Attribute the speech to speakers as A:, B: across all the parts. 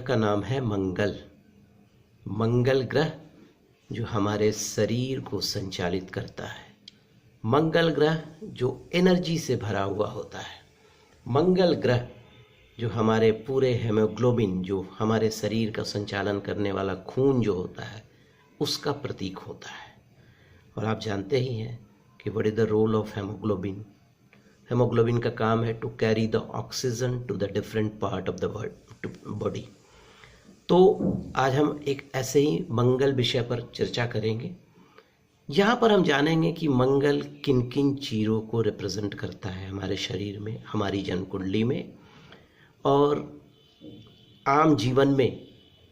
A: का नाम है मंगल। मंगल ग्रह जो हमारे शरीर को संचालित करता है, मंगल ग्रह जो एनर्जी से भरा हुआ होता है, मंगल ग्रह जो हमारे पूरे हेमोग्लोबिन, जो हमारे शरीर का संचालन करने वाला खून जो होता है, उसका प्रतीक होता है। और आप जानते ही हैं कि what is the role of haemoglobin. Haemoglobin का काम है to carry the oxygen to the different part of the body. तो आज हम एक ऐसे ही मंगल विषय पर चर्चा करेंगे। यहाँ पर हम जानेंगे कि मंगल किन किन चीज़ों को रिप्रेजेंट करता है हमारे शरीर में, हमारी जन्म कुंडली में, और आम जीवन में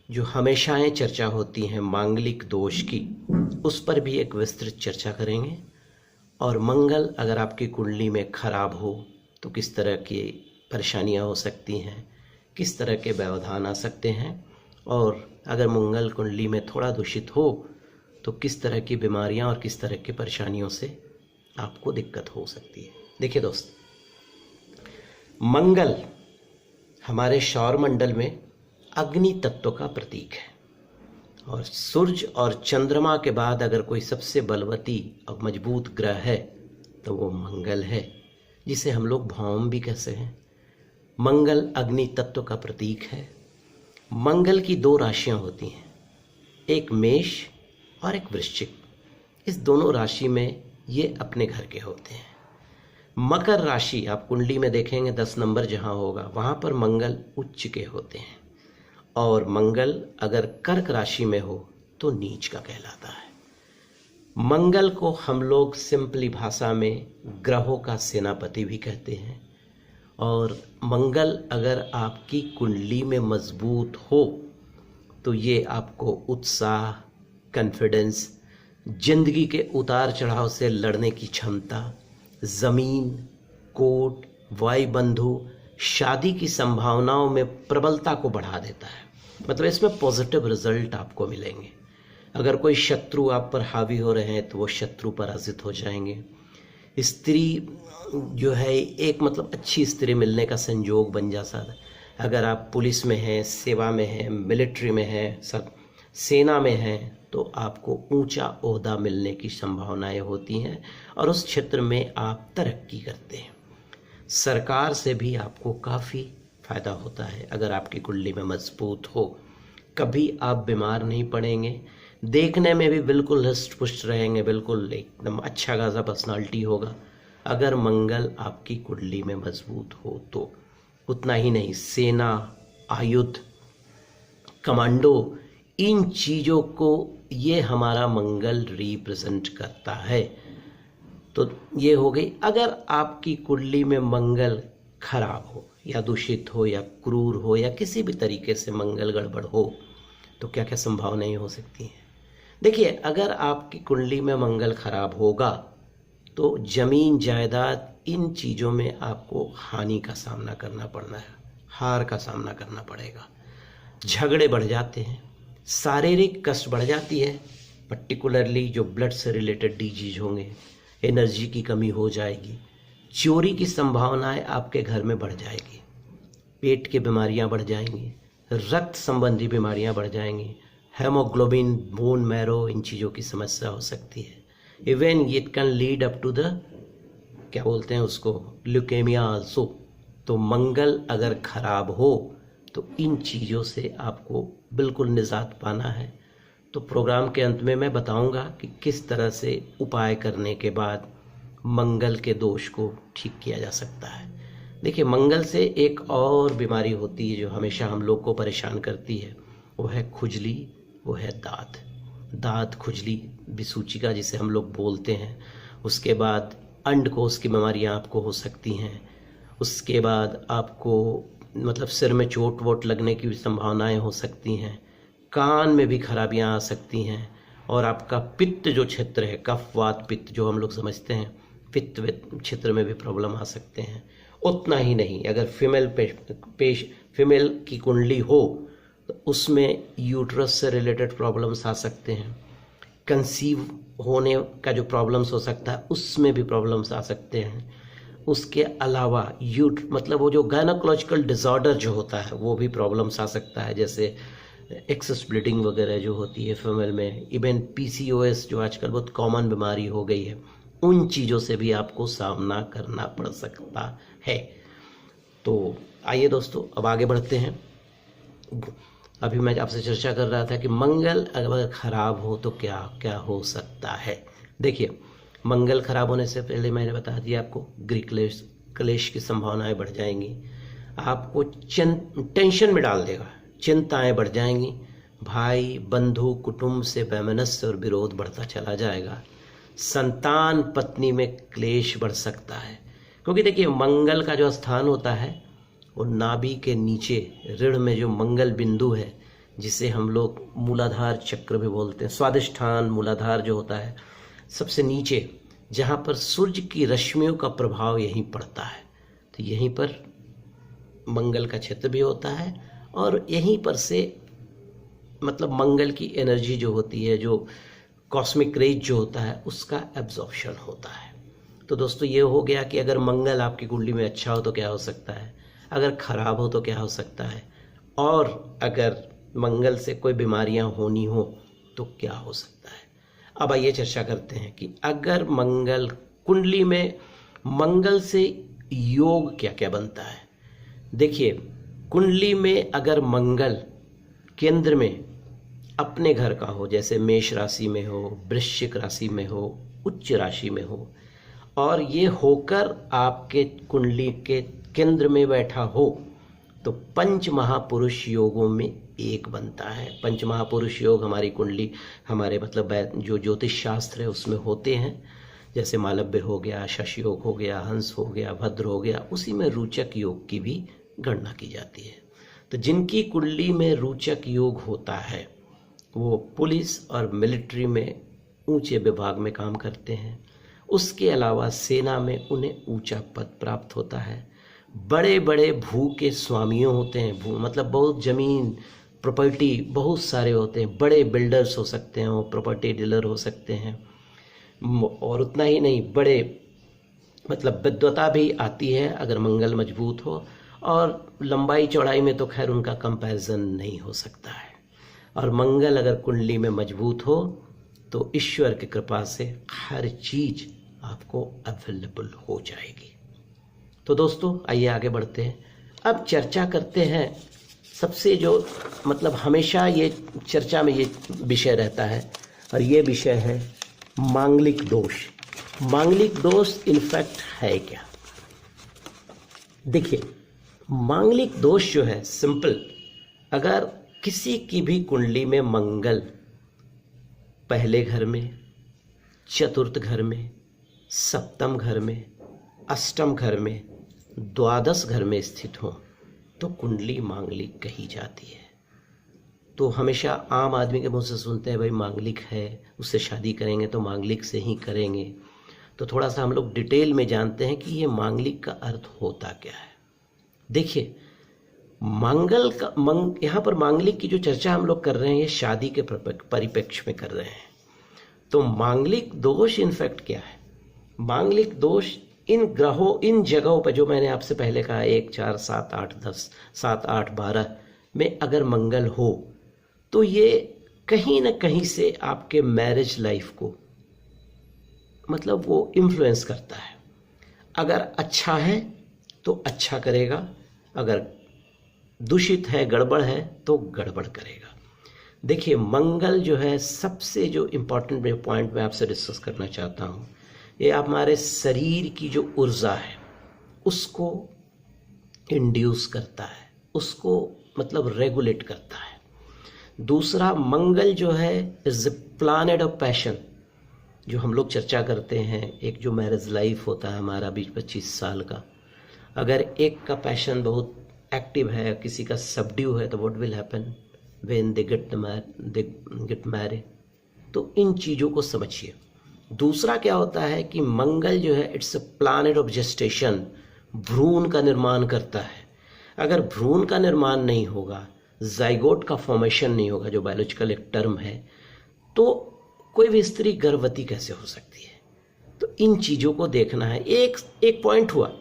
A: जो हमेशाएं चर्चा होती हैं मांगलिक दोष की, उस पर भी एक विस्तृत चर्चा करेंगे। और मंगल अगर आपकी कुंडली में खराब हो तो किस तरह की परेशानियां हो सकती हैं, किस तरह के व्यवधान आ सकते हैं, और अगर मंगल कुंडली में थोड़ा दूषित हो तो किस तरह की बीमारियां और किस तरह की परेशानियों से आपको दिक्कत हो सकती है। देखिए दोस्त, मंगल हमारे सौरमंडल में अग्नि तत्व का प्रतीक है, और सूर्य और चंद्रमा के बाद अगर कोई सबसे बलवती और मजबूत ग्रह है तो वो मंगल है, जिसे हम लोग भौम भी कहते हैं। मंगल अग्नि तत्व का प्रतीक है। मंगल की दो राशियां होती हैं, एक मेष और एक वृश्चिक। इस दोनों राशि में ये अपने घर के होते हैं। मकर राशि आप कुंडली में देखेंगे 10 नंबर जहां होगा वहां पर मंगल उच्च के होते हैं, और मंगल अगर कर्क राशि में हो तो नीच का कहलाता है। मंगल को हम लोग सिंपली भाषा में ग्रहों का सेनापति भी कहते हैं, और मंगल अगर आपकी कुंडली में मजबूत हो तो ये आपको उत्साह, कॉन्फिडेंस, जिंदगी के उतार चढ़ाव से लड़ने की क्षमता, जमीन, कोर्ट, वायुबंधु, शादी की संभावनाओं में प्रबलता को बढ़ा देता है। मतलब इसमें पॉजिटिव रिजल्ट आपको मिलेंगे। अगर कोई शत्रु आप पर हावी हो रहे हैं तो वो शत्रु पराजित हो जाएंगे। स्त्री जो है एक मतलब अच्छी स्त्री मिलने का संयोग बन जाता है। अगर आप पुलिस में हैं, सेवा में हैं, मिलिट्री में हैं, सब सेना में हैं, तो आपको ऊंचा ओहदा मिलने की संभावनाएं होती हैं और उस क्षेत्र में आप तरक्की करते हैं। सरकार से भी आपको काफ़ी फ़ायदा होता है अगर आपकी कुंडली में मजबूत हो। कभी आप बीमार नहीं पड़ेंगे, देखने में भी बिल्कुल हृष्ट पुष्ट रहेंगे, बिल्कुल एकदम अच्छा खासा पर्सनालिटी होगा अगर मंगल आपकी कुंडली में मजबूत हो तो। उतना ही नहीं, सेना, आयुध, कमांडो, इन चीज़ों को ये हमारा मंगल रिप्रेजेंट करता है। तो ये हो गई। अगर आपकी कुंडली में मंगल खराब हो या दूषित हो या क्रूर हो या किसी भी तरीके से मंगल गड़बड़ हो तो क्या क्या संभावनाएं हो सकती हैं। देखिए, अगर आपकी कुंडली में मंगल खराब होगा तो जमीन, जायदाद, इन चीज़ों में आपको हानि का सामना करना पड़ना है, हार का सामना करना पड़ेगा। झगड़े बढ़ जाते हैं, शारीरिक कष्ट बढ़ जाती है, पर्टिकुलरली जो ब्लड से रिलेटेड डिजीज होंगे, एनर्जी की कमी हो जाएगी, चोरी की संभावनाएं आपके घर में बढ़ जाएगी, पेट की बीमारियां बढ़ जाएंगी, रक्त संबंधी बीमारियां बढ़ जाएंगी, हेमोग्लोबिन, बोन मैरो, इन चीज़ों की समस्या हो सकती है। Even it can lead up to the, क्या बोलते हैं उसको, ल्यूकेमिया आल्सो। तो मंगल अगर खराब हो तो इन चीज़ों से आपको बिल्कुल निजात पाना है। तो प्रोग्राम के अंत में मैं बताऊंगा कि किस तरह से उपाय करने के बाद मंगल के दोष को ठीक किया जा सकता है। देखिए, मंगल से एक और बीमारी होती है जो हमेशा हम लोग को परेशान करती है, वो है खुजली, वो है दांत खुजली, विसूचिका जिसे हम लोग बोलते हैं। उसके बाद अंडकोश की बीमारियां आपको हो सकती हैं। उसके बाद आपको मतलब सिर में चोट वोट लगने की भी संभावनाएं हो सकती हैं, कान में भी खराबियां आ सकती हैं, और आपका पित्त जो क्षेत्र है, कफ, वात, पित्त जो हम लोग समझते हैं, पित्त क्षेत्र में भी प्रॉब्लम आ सकते हैं। उतना ही नहीं, अगर फीमेल की कुंडली हो तो उसमें यूट्रस से रिलेटेड प्रॉब्लम्स आ सकते हैं। कंसीव होने का जो प्रॉब्लम्स हो सकता है उसमें भी प्रॉब्लम्स आ सकते हैं। उसके अलावा मतलब वो जो गायनोकोलॉजिकल डिसऑर्डर जो होता है वो भी प्रॉब्लम्स आ सकता है, जैसे एक्सेस ब्लीडिंग वगैरह जो होती है फीमेल में, इवन PCOS जो आजकल बहुत कॉमन बीमारी हो गई है, उन चीज़ों से भी आपको सामना करना पड़ सकता है। तो आइए दोस्तों अब आगे बढ़ते हैं। अभी मैं आपसे चर्चा कर रहा था कि मंगल अगर खराब हो तो क्या क्या हो सकता है। देखिए, मंगल खराब होने से पहले मैंने बता दिया आपको गृह क्लेश की संभावनाएं बढ़ जाएंगी, आपको टेंशन में डाल देगा, चिंताएं बढ़ जाएंगी, भाई बंधु कुटुंब से वैमनस्य और विरोध बढ़ता चला जाएगा, संतान पत्नी में क्लेश बढ़ सकता है। क्योंकि देखिए, मंगल का जो स्थान होता है वो नाभि के नीचे ऋण में जो मंगल बिंदु है, जिसे हम लोग मूलाधार चक्र भी बोलते हैं, स्वादिष्ठान मूलाधार जो होता है सबसे नीचे, जहाँ पर सूर्य की रश्मियों का प्रभाव यहीं पड़ता है, तो यहीं पर मंगल का क्षेत्र भी होता है और यहीं पर से मतलब मंगल की एनर्जी जो होती है, जो कॉस्मिक रेज जो होता है, उसका एब्जॉर्प्शन होता है। तो दोस्तों ये हो गया कि अगर मंगल आपकी कुंडली में अच्छा हो तो क्या हो सकता है, अगर खराब हो तो क्या हो सकता है, और अगर मंगल से कोई बीमारियां होनी हो तो क्या हो सकता है। अब आइए चर्चा करते हैं कि अगर मंगल कुंडली में मंगल से योग क्या क्या बनता है। देखिए, कुंडली में अगर मंगल केंद्र में अपने घर का हो, जैसे मेष राशि में हो, वृश्चिक राशि में हो, उच्च राशि में हो, और ये होकर आपके कुंडली के केंद्र में बैठा हो, तो पंच महापुरुष योगों में एक बनता है। पंच महापुरुष योग हमारी कुंडली, हमारे मतलब जो ज्योतिष शास्त्र है उसमें होते हैं, जैसे मालव्य हो गया, शश योग हो गया, हंस हो गया, भद्र हो गया, उसी में रोचक योग की भी गणना की जाती है। तो जिनकी कुंडली में रोचक योग होता है वो पुलिस और मिलिट्री में ऊंचे विभाग में काम करते हैं, उसके अलावा सेना में उन्हें ऊंचा पद प्राप्त होता है, बड़े बड़े भू के स्वामियों होते हैं, भू मतलब बहुत जमीन प्रॉपर्टी बहुत सारे होते हैं, बड़े बिल्डर्स हो सकते हैं, वो प्रॉपर्टी डीलर हो सकते हैं, और उतना ही नहीं, बड़े मतलब विद्वता भी आती है अगर मंगल मजबूत हो, और लंबाई चौड़ाई में तो खैर उनका कंपैरिजन नहीं हो सकता है। और मंगल अगर कुंडली में मजबूत हो तो ईश्वर की कृपा से हर चीज आपको अवेलेबल हो जाएगी। तो दोस्तों आइए आगे बढ़ते हैं। अब चर्चा करते हैं सबसे जो मतलब हमेशा ये चर्चा में ये विषय रहता है, और ये विषय है मांगलिक दोष। मांगलिक दोष इनफैक्ट है क्या? देखिए, मांगलिक दोष जो है सिंपल, अगर किसी की भी कुंडली में मंगल पहले घर में, चतुर्थ घर में, सप्तम घर में, अष्टम घर में, द्वादश घर में स्थित हो तो कुंडली मांगलिक कही जाती है। तो हमेशा आम आदमी के मुंह से सुनते हैं भाई मांगलिक है, उससे शादी करेंगे तो मांगलिक से ही करेंगे। तो थोड़ा सा हम लोग डिटेल में जानते हैं कि ये मांगलिक का अर्थ होता क्या है। देखिए, मंगल का यहाँ पर मांगलिक की जो चर्चा हम लोग कर रहे हैं ये शादी के परिप्रेक्ष्य में कर रहे हैं। तो मांगलिक दोष इनफैक्ट क्या है? मांगलिक दोष इन ग्रहों, इन जगहों पर जो मैंने आपसे पहले कहा 1 4 7 8 10 7 8 12 में अगर मंगल हो तो ये कहीं ना कहीं से आपके मैरिज लाइफ को मतलब वो इन्फ्लुएंस करता है। अगर अच्छा है तो अच्छा करेगा, अगर दूषित है, गड़बड़ है तो गड़बड़ करेगा। देखिए, मंगल जो है सबसे जो इम्पोर्टेंट पॉइंट मैं आपसे डिस्कस करना चाहता हूँ, ये हमारे शरीर की जो ऊर्जा है उसको इंड्यूस करता है, उसको मतलब रेगुलेट करता है। दूसरा, मंगल जो है is the planet of passion, जो हम लोग चर्चा करते हैं। एक जो मैरिज लाइफ होता है हमारा 20-25 साल का, अगर एक का पैशन बहुत एक्टिव है, किसी का सबड्यू है, तो what will happen when they get married. तो इन चीज़ों को समझिए। दूसरा क्या होता है कि मंगल जो है it's a planet of gestation, भ्रूण का निर्माण करता है। अगर भ्रूण का निर्माण नहीं होगा, जाइगोट का फॉर्मेशन नहीं होगा, जो बायोलॉजिकल एक टर्म है, तो कोई भी स्त्री गर्भवती कैसे हो सकती है? तो इन चीज़ों को देखना है। एक एक पॉइंट हुआ,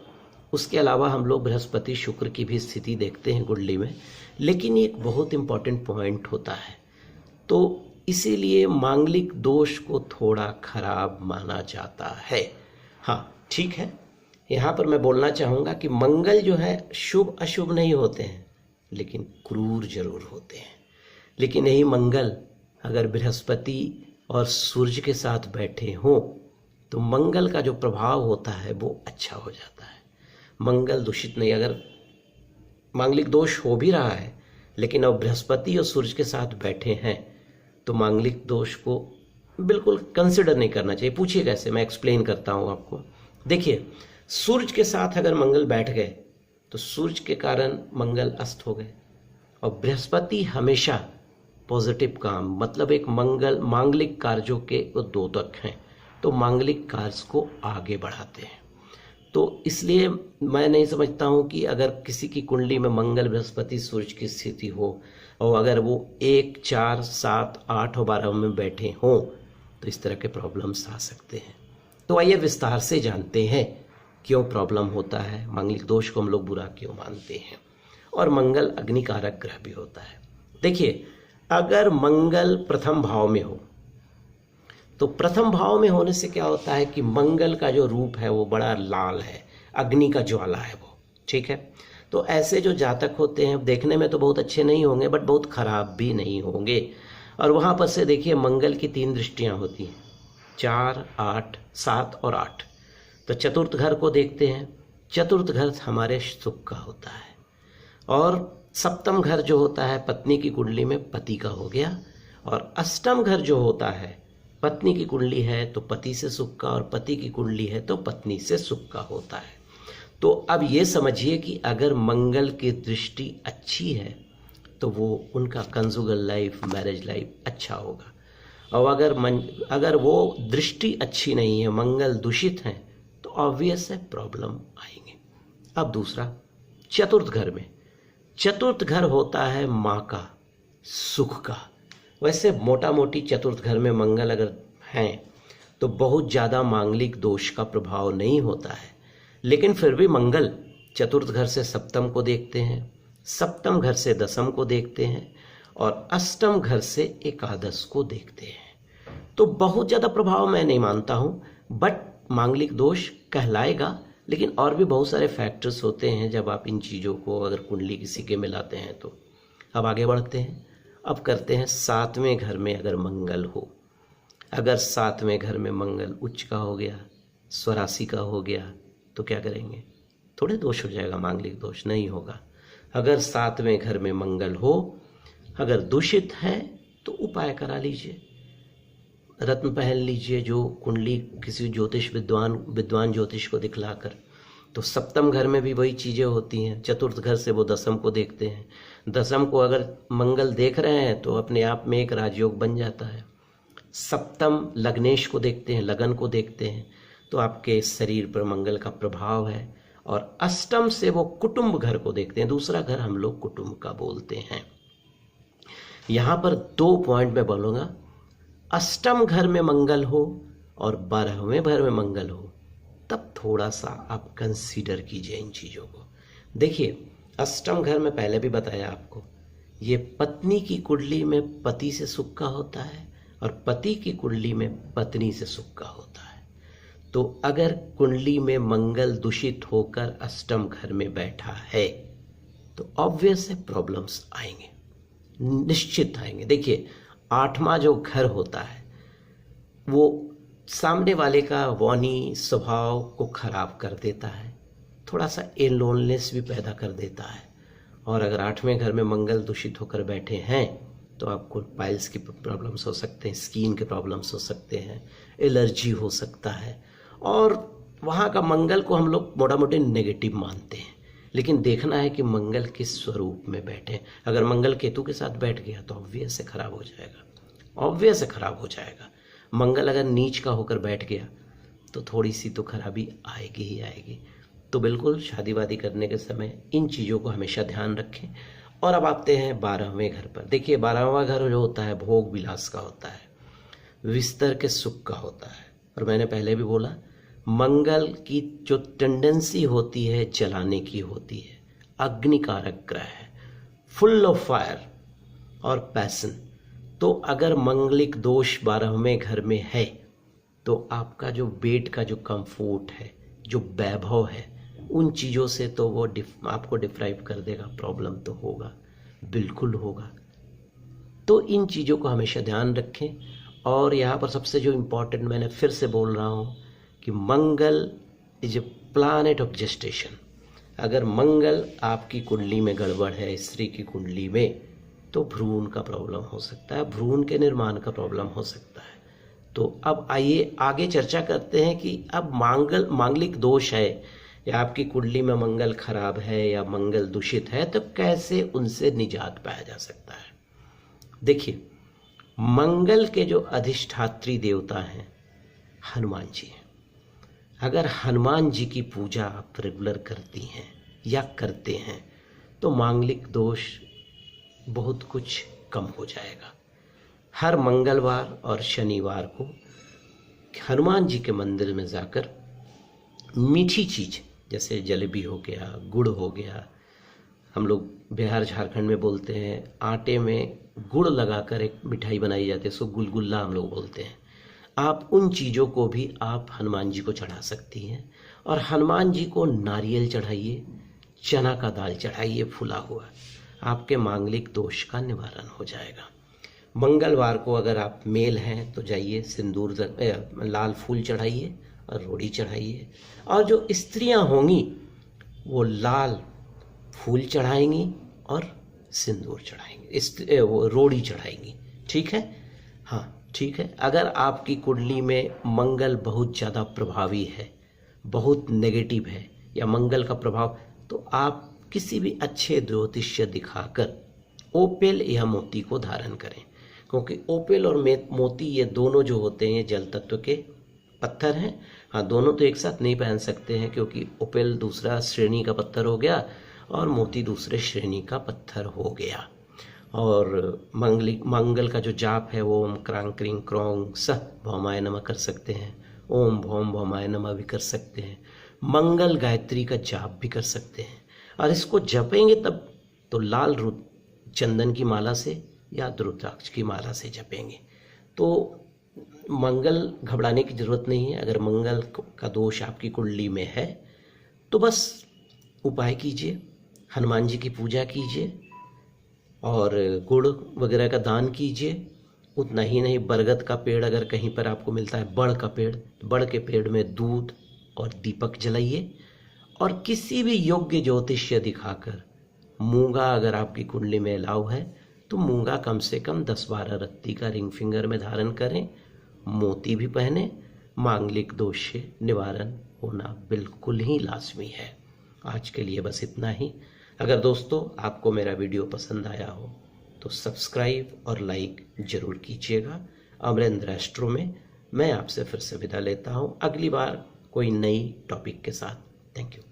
A: उसके अलावा हम लोग बृहस्पति शुक्र की भी स्थिति देखते हैं कुंडली में, लेकिन एक बहुत इम्पॉर्टेंट पॉइंट होता है। तो इसीलिए मांगलिक दोष को थोड़ा खराब माना जाता है। हाँ ठीक है, यहाँ पर मैं बोलना चाहूँगा कि मंगल जो है शुभ अशुभ नहीं होते हैं, लेकिन क्रूर जरूर होते हैं। लेकिन यही मंगल अगर बृहस्पति और सूर्य के साथ बैठे हों तो मंगल का जो प्रभाव होता है वो अच्छा हो जाता है। मंगल दूषित नहीं, अगर मांगलिक दोष हो भी रहा है लेकिन अब बृहस्पति और सूर्य के साथ बैठे हैं तो मांगलिक दोष को बिल्कुल कंसिडर नहीं करना चाहिए। पूछिए कैसे, मैं एक्सप्लेन करता हूँ आपको। देखिए, सूर्य के साथ अगर मंगल बैठ गए तो सूर्य के कारण मंगल अस्त हो गए, और बृहस्पति हमेशा पॉजिटिव काम, मतलब एक मंगल मांगलिक कार्यों के वो द्योतक हैं, तो मांगलिक कार्य को आगे बढ़ाते हैं। तो इसलिए मैं नहीं समझता हूँ कि अगर किसी की कुंडली में मंगल बृहस्पति सूर्य की स्थिति हो और अगर वो 1, 4, 7, 8 और 12 में बैठे हों तो इस तरह के प्रॉब्लम्स आ सकते हैं। तो आइए विस्तार से जानते हैं क्यों प्रॉब्लम होता है, मांगलिक दोष को हम लोग बुरा क्यों मानते हैं, और मंगल अग्निकारक ग्रह भी होता है। देखिए, अगर मंगल प्रथम भाव में हो तो प्रथम भाव में होने से क्या होता है कि मंगल का जो रूप है वो बड़ा लाल है, अग्नि का ज्वाला है वो, ठीक है। तो ऐसे जो जातक होते हैं देखने में तो बहुत अच्छे नहीं होंगे बट बहुत खराब भी नहीं होंगे। और वहाँ पर से देखिए मंगल की 3 दृष्टियाँ होती हैं, 4, 8, 7 और 8। तो चतुर्थ घर को देखते हैं, चतुर्थ घर हमारे सुख का होता है, और सप्तम घर जो होता है पत्नी की कुंडली में पति का हो गया, और अष्टम घर जो होता है पत्नी की कुंडली है तो पति से सुख का, और पति की कुंडली है तो पत्नी से सुख का होता है। तो अब ये समझिए कि अगर मंगल की दृष्टि अच्छी है तो वो उनका कंजुगल लाइफ, मैरिज लाइफ अच्छा होगा, और अगर वो दृष्टि अच्छी नहीं है, मंगल दूषित है, तो ऑब्वियस है प्रॉब्लम आएंगे। अब दूसरा, चतुर्थ घर में, चतुर्थ घर होता है माँ का, सुख का। वैसे मोटा मोटी चतुर्थ घर में मंगल अगर हैं तो बहुत ज़्यादा मांगलिक दोष का प्रभाव नहीं होता है, लेकिन फिर भी मंगल चतुर्थ घर से सप्तम को देखते हैं, सप्तम घर से दसम को देखते हैं, और अष्टम घर से एकादश को देखते हैं। तो बहुत ज़्यादा प्रभाव मैं नहीं मानता हूँ, बट मांगलिक दोष कहलाएगा। लेकिन और भी बहुत सारे फैक्टर्स होते हैं जब आप इन चीज़ों को अगर कुंडली किसी के मिलाते हैं तो। अब आगे बढ़ते हैं, अब करते हैं 7वें घर में अगर मंगल हो, अगर 7वें घर में मंगल उच्च का हो गया, स्वराशि का हो गया, तो क्या करेंगे, थोड़े दोष हो जाएगा, मांगलिक दोष नहीं होगा। अगर 7वें घर में मंगल हो, अगर दूषित है तो उपाय करा लीजिए, रत्न पहन लीजिए, जो कुंडली किसी ज्योतिष विद्वान ज्योतिष को दिखलाकर। तो सप्तम घर में भी वही चीज़ें होती हैं, चतुर्थ घर से वो दसम को देखते हैं, दसम को अगर मंगल देख रहे हैं तो अपने आप में एक राजयोग बन जाता है। सप्तम लग्नेश को देखते हैं, लगन को देखते हैं, तो आपके शरीर पर मंगल का प्रभाव है। और अष्टम से वो कुटुंब घर को देखते हैं, दूसरा घर हम लोग कुटुंब का बोलते हैं। यहाँ पर 2 पॉइंट मैं बोलूँगा, अष्टम घर में मंगल हो और 12वें घर में मंगल हो, तब थोड़ा सा आप कंसीडर कीजिए इन चीज़ों को। देखिए, अष्टम घर में पहले भी बताया आपको, ये पत्नी की कुंडली में पति से सुख का होता है और पति की कुंडली में पत्नी से सुख का होता है। तो अगर कुंडली में मंगल दूषित होकर अष्टम घर में बैठा है तो ऑब्वियस है प्रॉब्लम्स आएंगे, निश्चित आएंगे। देखिए, 8वां जो घर होता है वो सामने वाले का वाणी स्वभाव को खराब कर देता है, थोड़ा सा लोनलेस भी पैदा कर देता है। और अगर 8वें घर में मंगल दूषित होकर बैठे हैं तो आपको पाइल्स की प्रॉब्लम्स हो सकते हैं, स्किन के प्रॉब्लम्स हो सकते हैं, एलर्जी हो सकता है। और वहाँ का मंगल को हम लोग मोटा मोटी नेगेटिव मानते हैं, लेकिन देखना है कि मंगल किस स्वरूप में बैठे। अगर मंगल केतु के साथ बैठ गया तो ऑब्वियस से खराब हो जाएगा, ऑब्वियस से खराब हो जाएगा। मंगल अगर नीच का होकर बैठ गया तो थोड़ी सी तो खराबी आएगी ही आएगी। तो बिल्कुल शादी वादी करने के समय इन चीज़ों को हमेशा ध्यान रखें। और अब आते हैं 12वें घर पर। देखिए, 12वां घर जो होता है भोग विलास का होता है, विस्तर के सुख का होता है। और मैंने पहले भी बोला मंगल की जो टेंडेंसी होती है जलाने की होती है, अग्निकारक ग्रह है, फुल ऑफ फायर और पैशन। तो अगर मंगलिक दोष 12वें घर में है तो आपका जो वेट का जो कंफर्ट है, जो वैभव है, उन चीज़ों से तो वो आपको डिप्राइव कर देगा। प्रॉब्लम तो होगा, बिल्कुल होगा। तो इन चीज़ों को हमेशा ध्यान रखें। और यहाँ पर सबसे जो इम्पोर्टेंट, मैंने फिर से बोल रहा हूँ कि Mangal is a planet of gestation. अगर मंगल आपकी कुंडली में गड़बड़ है, स्त्री की कुंडली में, तो भ्रूण का प्रॉब्लम हो सकता है, भ्रूण के निर्माण का प्रॉब्लम हो सकता है। तो अब आइए आगे चर्चा करते हैं कि अब मांगलिक दोष है या आपकी कुंडली में मंगल खराब है या मंगल दूषित है, तो कैसे उनसे निजात पाया जा सकता है। देखिए, मंगल के जो अधिष्ठात्री देवता हैं हनुमान जी हैं। अगर हनुमान जी की पूजा आप रेगुलर करती हैं या करते हैं तो मांगलिक दोष बहुत कुछ कम हो जाएगा। हर मंगलवार और शनिवार को हनुमान जी के मंदिर में जाकर मीठी चीज़ जैसे जलेबी हो गया, गुड़ हो गया, हम लोग बिहार झारखंड में बोलते हैं आटे में गुड़ लगाकर एक मिठाई बनाई जाती है, उसको गुलगुल्ला हम लोग बोलते हैं। आप उन चीज़ों को भी आप हनुमान जी को चढ़ा सकती हैं। और हनुमान जी को नारियल चढ़ाइए, चना का दाल चढ़ाइए फुला हुआ, आपके मांगलिक दोष का निवारण हो जाएगा। मंगलवार को अगर आप मेल हैं तो जाइए सिंदूर लाल फूल चढ़ाइए और रोड़ी चढ़ाइए। और जो स्त्रियां होंगी वो लाल फूल चढ़ाएंगी और सिंदूर चढ़ाएंगी, वो रोड़ी चढ़ाएंगी। ठीक है, हाँ ठीक है। अगर आपकी कुंडली में मंगल बहुत ज़्यादा प्रभावी है, बहुत नेगेटिव है या मंगल का प्रभाव, तो आप किसी भी अच्छे ज्योतिष्य दिखाकर ओपेल या मोती को धारण करें। क्योंकि ओपेल और मोती ये दोनों जो होते हैं जल तत्व के पत्थर हैं। हाँ, दोनों तो एक साथ नहीं पहन सकते हैं क्योंकि ओपेल दूसरा श्रेणी का पत्थर हो गया और मोती दूसरे श्रेणी का पत्थर हो गया। और मंगल का जो जाप है वो ओम क्रांग क्रिंग क्रोंग सह भौमाय नमः कर सकते हैं, ओम भौम भौमाय नमः भी कर सकते हैं, मंगल गायत्री का जाप भी कर सकते हैं। और इसको जपेंगे तब तो लाल चंदन की माला से या रुद्राक्ष की माला से जपेंगे। तो मंगल घबराने की ज़रूरत नहीं है। अगर मंगल का दोष आपकी कुंडली में है तो बस उपाय कीजिए, हनुमान जी की पूजा कीजिए और गुड़ वगैरह का दान कीजिए। उतना ही नहीं, बरगद का पेड़ अगर कहीं पर आपको मिलता है, बड़ का पेड़, बड़ के पेड़ में दूध और दीपक जलाइए। और किसी भी योग्य ज्योतिष्य दिखाकर मूंगा अगर आपकी कुंडली में अलाउ है तो मूंगा कम से कम 10-12 रत्ती का रिंग फिंगर में धारण करें, मोती भी पहने। मांगलिक दोष से निवारण होना बिल्कुल ही लाजमी है। आज के लिए बस इतना ही। अगर दोस्तों आपको मेरा वीडियो पसंद आया हो तो सब्सक्राइब और लाइक ज़रूर कीजिएगा। अमरेंद्र एस्ट्रो में मैं आपसे फिर से विदा लेता हूँ, अगली बार कोई नई टॉपिक के साथ। Thank you.